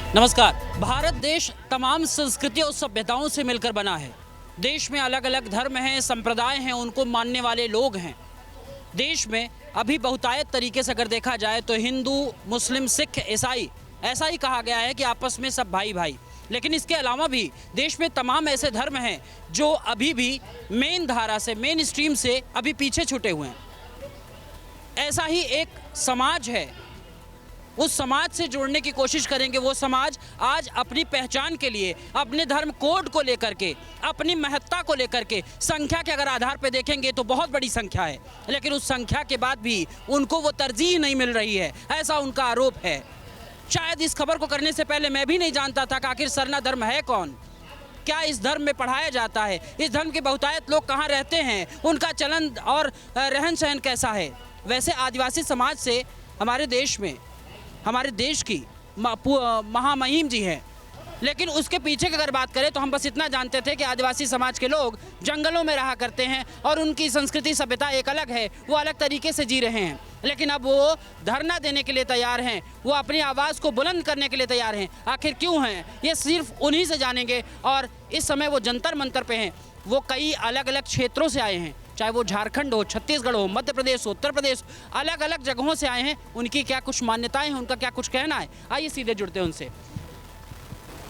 नमस्कार। भारत देश तमाम संस्कृतियों और सभ्यताओं से मिलकर बना है। देश में अलग अलग धर्म हैं, संप्रदाय हैं, उनको मानने वाले लोग हैं। देश में अभी बहुतायत तरीके से अगर देखा जाए तो हिंदू, मुस्लिम, सिख, ईसाई, ऐसा ही कहा गया है कि आपस में सब भाई भाई। लेकिन इसके अलावा भी देश में तमाम ऐसे धर्म हैं जो अभी भी मेन धारा से, मेन स्ट्रीम से अभी पीछे छूटे हुए हैं। ऐसा ही एक समाज है, उस समाज से जोड़ने की कोशिश करेंगे। वो समाज आज अपनी पहचान के लिए, अपने धर्म कोड को लेकर के, अपनी महत्ता को लेकर के, संख्या के अगर आधार पर देखेंगे तो बहुत बड़ी संख्या है, लेकिन उस संख्या के बाद भी उनको वो तरजीह नहीं मिल रही है, ऐसा उनका आरोप है। शायद इस खबर को करने से पहले मैं भी नहीं जानता था कि आखिर सरना धर्म है कौन, क्या इस धर्म में पढ़ाया जाता है, इस धर्म के बहुतायत लोग कहाँ रहते हैं, उनका चलन और रहन सहन कैसा है। वैसे आदिवासी समाज से हमारे देश में, हमारे देश की महामहिम जी हैं, लेकिन उसके पीछे की अगर बात करें तो हम बस इतना जानते थे कि आदिवासी समाज के लोग जंगलों में रहा करते हैं और उनकी संस्कृति सभ्यता एक अलग है, वो अलग तरीके से जी रहे हैं। लेकिन अब वो धरना देने के लिए तैयार हैं, वो अपनी आवाज़ को बुलंद करने के लिए तैयार हैं। आखिर क्यों हैं ये सिर्फ उन्हीं से जानेंगे। और इस समय वो जंतर मंतर पे हैं। वो कई अलग अलग क्षेत्रों से आए हैं, चाहे वो झारखंड हो, छत्तीसगढ़ हो, मध्य प्रदेश हो, उत्तर प्रदेश, अलग अलग जगहों से आए हैं। उनकी क्या कुछ मान्यताएं हैं, उनका क्या कुछ कहना है, आइए सीधे जुड़ते हैं उनसे।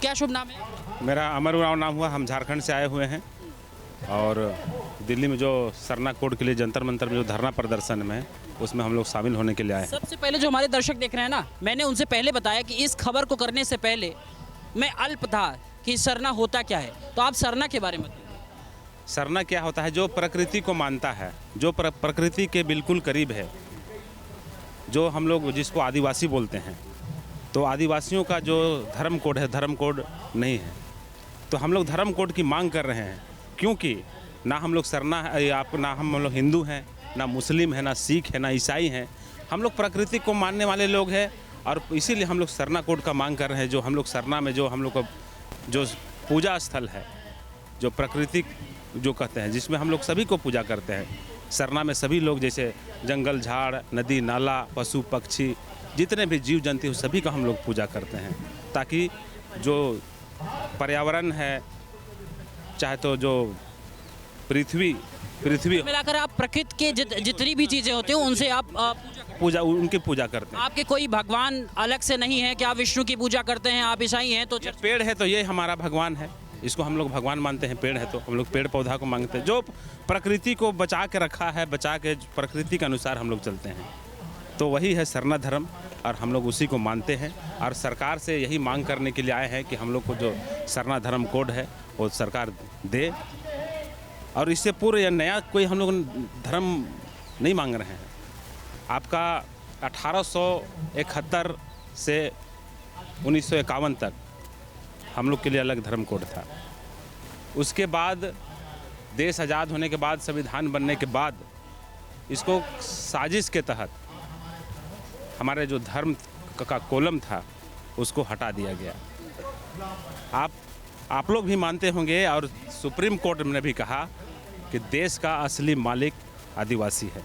क्या शुभ नाम है? मेरा अमर उरांव नाम हुआ। हम झारखंड से आए हुए हैं और दिल्ली में जो सरना कोड के लिए जंतर मंतर में जो धरना प्रदर्शन में, उसमें हम लोग शामिल होने के लिए आए हैं। सबसे पहले जो हमारे दर्शक देख रहे हैं ना, मैंने उनसे पहले बताया कि इस खबर को करने से पहले मैं अल्प था कि सरना होता क्या है, तो आप सरना के बारे में बताइए। सरना क्या होता है? जो प्रकृति को मानता है, जो प्रकृति के बिल्कुल करीब है, जो हम लोग जिसको आदिवासी बोलते हैं। तो आदिवासियों का जो धर्म कोड है, धर्म कोड नहीं है, तो हम लोग धर्म कोड की मांग कर रहे हैं। क्योंकि ना हम लोग सरना है, ना हम लोग हिंदू हैं, ना मुस्लिम है, ना सिख है, ना ईसाई हैं। हम लोग प्रकृति को मानने वाले लोग हैं और इसीलिए हम लोग सरना कोड का मांग कर रहे हैं। जो हम लोग सरना में जो हम लोग का जो पूजा स्थल है, जो प्रकृति जो कहते हैं, जिसमें हम लोग सभी को पूजा करते हैं। सरना में सभी लोग, जैसे जंगल, झाड़, नदी, नाला, पशु पक्षी, जितने भी जीव जंतु सभी का हम लोग पूजा करते हैं, ताकि जो पर्यावरण है, चाहे तो जो पृथ्वी मिलाकर आप प्रकृति के जितनी भी चीज़ें होती हैं उनसे आप पूजा उनकी पूजा करते हैं। आपके कोई भगवान अलग से नहीं है कि आप विष्णु की पूजा करते हैं, आप ईसाई हैं तो पेड़ है तो ये हमारा भगवान है, इसको हम लोग भगवान मानते हैं। पेड़ है तो हम लोग पेड़ पौधा को मांगते हैं, जो प्रकृति को बचा के रखा है, बचा के प्रकृति के अनुसार हम लोग चलते हैं। तो वही है सरना धर्म और हम लोग उसी को मानते हैं। और सरकार से यही मांग करने के लिए आए हैं कि हम लोग को जो सरना धर्म कोड है वो सरकार दे। और इससे पूर्व या नया कोई हम लोग धर्म नहीं मांग रहे हैं। आपका 1871 से 1951 तक हम लोग के लिए अलग धर्म कोड था। उसके बाद देश आज़ाद होने के बाद, संविधान बनने के बाद, इसको साजिश के तहत हमारे जो धर्म का कॉलम था उसको हटा दिया गया। आप लोग भी मानते होंगे और सुप्रीम कोर्ट ने भी कहा कि देश का असली मालिक आदिवासी है।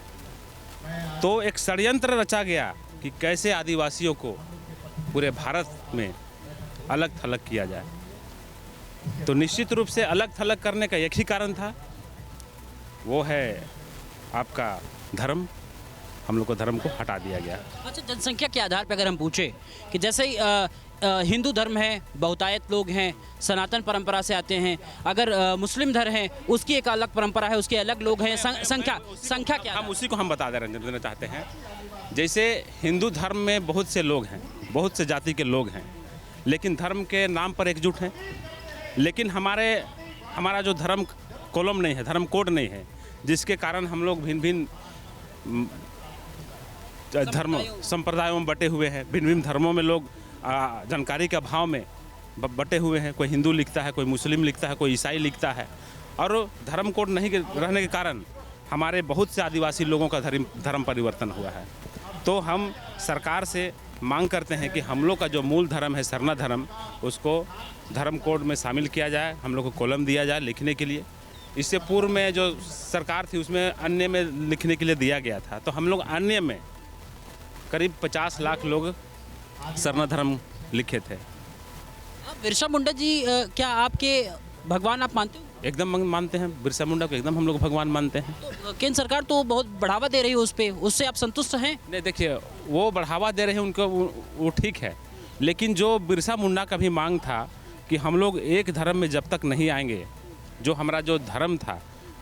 तो एक षड्यंत्र रचा गया कि कैसे आदिवासियों को पूरे भारत में अलग थलग किया जाए। तो निश्चित रूप से अलग थलग करने का एक ही कारण था, वो है आपका धर्म। हम लोग को धर्म को हटा दिया गया। अच्छा, जनसंख्या के आधार पर अगर हम पूछें कि जैसे हिंदू धर्म है, बहुतायत लोग हैं, सनातन परंपरा से आते हैं, अगर मुस्लिम धर्म है उसकी एक अलग परंपरा है, उसके अलग लोग हैं, संख्या क्या? हम उसी को हम बता देना चाहते हैं। जैसे हिंदू धर्म में बहुत से लोग हैं, बहुत से जाति के लोग हैं, लेकिन धर्म के नाम पर एकजुट हैं। लेकिन हमारा जो धर्म कॉलम नहीं है, धर्म कोड नहीं है, जिसके कारण हम लोग भिन्न भिन्न धर्म संप्रदायों में बटे हुए हैं। भिन्न भिन्न धर्मों में लोग जानकारी के अभाव में बटे हुए हैं। कोई हिंदू लिखता है, कोई मुस्लिम लिखता है, कोई ईसाई लिखता है। और धर्म कोड नहीं रहने के कारण हमारे बहुत से आदिवासी लोगों का धर्म परिवर्तन हुआ है। तो हम सरकार से मांग करते हैं कि हम लोग का जो मूल धर्म है, सरना धर्म, उसको धर्म कोड में शामिल किया जाए, हम लोग को कॉलम दिया जाए लिखने के लिए। इससे पूर्व में जो सरकार थी उसमें अन्य में लिखने के लिए दिया गया था। तो हम लोग अन्य में करीब 50 लाख लोग सरना धर्म लिखे थे। बिरसा मुंडा जी क्या आपके भगवान आप मानते हो? एकदम मानते हैं बिरसा मुंडा को, एकदम हम लोग भगवान मानते हैं। तो केंद्र सरकार तो बहुत बढ़ावा दे रही है उस पे, उससे आप संतुष्ट हैं? नहीं देखिए, वो बढ़ावा दे रहे हैं उनको, वो ठीक है, लेकिन जो बिरसा मुंडा का भी मांग था कि हम लोग एक धर्म में जब तक नहीं आएंगे, जो हमारा जो धर्म था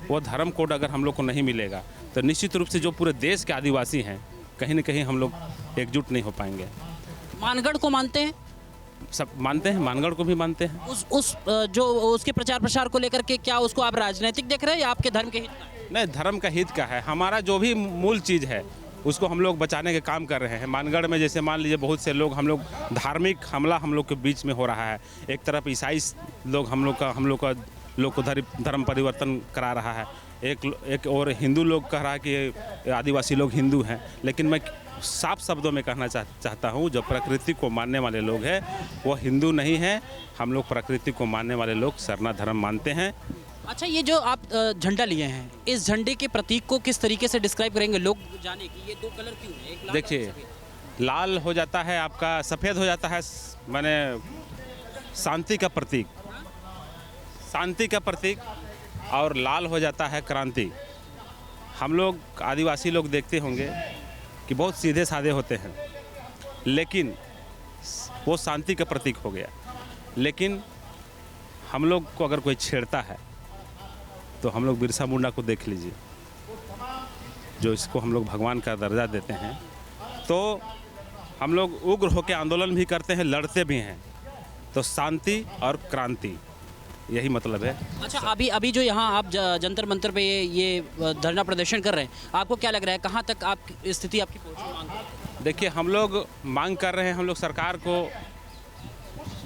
वो धर्म कोड अगर हम लोग को नहीं मिलेगा तो निश्चित रूप से जो पूरे देश के आदिवासी हैं कहीं ना कहीं हम लोग एकजुट नहीं हो पाएंगे। मानगढ़ को मानते हैं? सब मानते हैं, मानगढ़ को भी मानते हैं। जो उसके प्रचार प्रसार को लेकर के क्या उसको आप राजनीतिक देख रहे हैं या आपके धर्म के हित का? नहीं, धर्म का हित का है, हमारा जो भी मूल चीज़ है उसको हम लोग बचाने के काम कर रहे हैं। मानगढ़ में जैसे मान लीजिए बहुत से लोग, हम लोग धार्मिक हमला हम लोग के बीच में हो रहा है। एक तरफ ईसाई लोग हम लोग को धर्म परिवर्तन करा रहा है, एक और हिंदू लोग कह रहा है कि आदिवासी लोग हिंदू हैं। लेकिन मैं साफ शब्दों में कहना चाहता हूँ, जो प्रकृति को मानने वाले लोग हैं वो हिंदू नहीं हैं। हम लोग प्रकृति को मानने वाले लोग सरना धर्म मानते हैं। अच्छा, ये जो आप झंडा लिए हैं, इस झंडे के प्रतीक को किस तरीके से डिस्क्राइब करेंगे लोग जाने कि ये दो कलर क्यों है? एक लाल देखिए, और सफेद। लाल हो जाता है आपका, सफ़ेद हो जाता है माने शांति का प्रतीक, शांति का प्रतीक, और लाल हो जाता है क्रांति। हम लोग आदिवासी लोग देखते होंगे कि बहुत सीधे साधे होते हैं, लेकिन वो शांति का प्रतीक हो गया। लेकिन हम लोग को अगर कोई छेड़ता है तो हम लोग बिरसा मुंडा को देख लीजिए, जो इसको हम लोग भगवान का दर्जा देते हैं, तो हम लोग उग्र होकर आंदोलन भी करते हैं, लड़ते भी हैं। तो शांति और क्रांति, यही मतलब है। अच्छा, अभी जो यहाँ आप जंतर मंतर पे ये धरना प्रदर्शन कर रहे हैं, आपको क्या लग रहा है कहाँ तक आप स्थिति आपकी पहुँची मांग कर? देखिए, हम लोग मांग कर रहे हैं, हम लोग सरकार को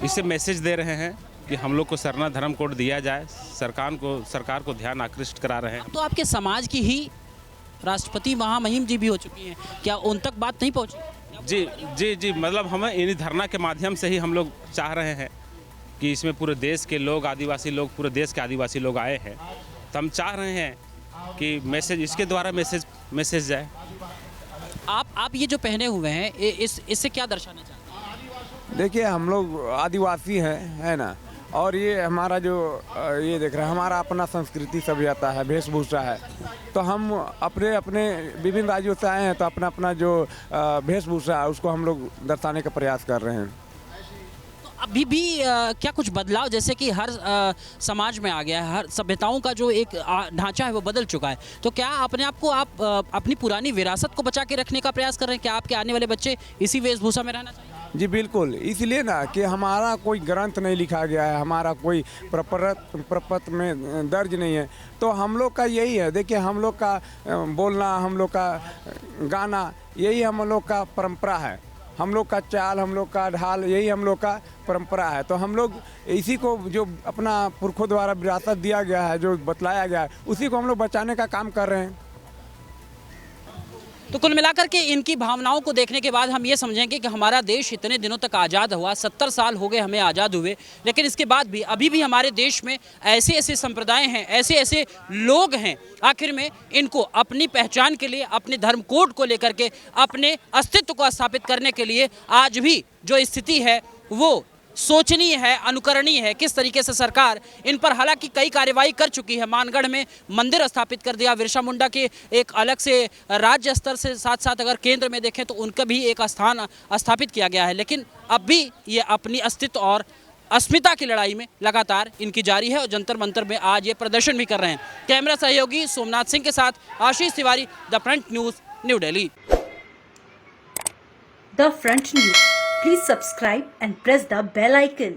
इससे मैसेज दे रहे हैं कि हम लोग को सरना धर्म कोड दिया जाए। सरकार को ध्यान आकृष्ट करा रहे हैं। तो आपके समाज की ही राष्ट्रपति महामहिम जी भी हो चुकी हैं, क्या उन तक बात नहीं पहुँची? जी, मतलब हमें इन्हीं धरना के माध्यम से ही हम लोग चाह रहे हैं कि इसमें पूरे देश के लोग, आदिवासी लोग, पूरे देश के आदिवासी लोग आए हैं, तो हम चाह रहे हैं कि मैसेज, इसके द्वारा मैसेज जाए। आप ये जो पहने हुए हैं इससे क्या दर्शाना चाहते हैं? देखिए, हम लोग आदिवासी हैं, है ना, और ये हमारा जो ये देख रहे हैं, हमारा अपना संस्कृति सभ्यता है, वेशभूषा है। तो हम अपने विभिन्न राज्यों से आए हैं, तो अपना जो वेशभूषा है उसको हम लोग दर्शाने का प्रयास कर रहे हैं। अभी भी क्या कुछ बदलाव, जैसे कि हर समाज में आ गया है, हर सभ्यताओं का जो एक ढांचा है वो बदल चुका है, तो क्या अपने आप को आप अपनी पुरानी विरासत को बचा के रखने का प्रयास कर रहे हैं? क्या आपके आने वाले बच्चे इसी वेशभूषा में रहना चाहिए? जी बिल्कुल, इसलिए ना कि हमारा कोई ग्रंथ नहीं लिखा गया है, हमारा कोई प्रपत्र में दर्ज नहीं है, तो हम लोग का यही है। देखिए, हम लोग का बोलना, हम लोग का गाना, यही हम लोग का परंपरा है। हम लोग का चाल, हम लोग का ढाल, यही हम लोग का परंपरा है। तो हम लोग इसी को, जो अपना पुरखों द्वारा विरासत दिया गया है, जो बतलाया गया है, उसी को हम लोग बचाने का काम कर रहे हैं। तो कुल मिलाकर के इनकी भावनाओं को देखने के बाद हम ये समझेंगे कि हमारा देश इतने दिनों तक आज़ाद हुआ, 70 साल हो गए हमें आज़ाद हुए, लेकिन इसके बाद भी अभी भी हमारे देश में ऐसे ऐसे संप्रदाय हैं, ऐसे ऐसे लोग हैं, आखिर में इनको अपनी पहचान के लिए, अपने धर्म कोड को लेकर के, अपने अस्तित्व को स्थापित करने के लिए आज भी जो स्थिति है वो सोचनीय है, अनुकरणीय है। किस तरीके से सरकार इन पर हालांकि कई कार्रवाई कर चुकी है, मानगढ़ में मंदिर स्थापित कर दिया, बिरसा मुंडा के एक अलग से राज्य स्तर से साथ साथ अगर केंद्र में देखें तो उनका भी एक स्थान स्थापित किया गया है, लेकिन अब भी ये अपनी अस्तित्व और अस्मिता की लड़ाई में लगातार इनकी जारी है और जंतर मंतर में आज ये प्रदर्शन भी कर रहे हैं। कैमरा सहयोगी सोमनाथ सिंह के साथ Ashish Tiwari, the Front News, New Delhi. The Front News. Please subscribe and press the bell icon.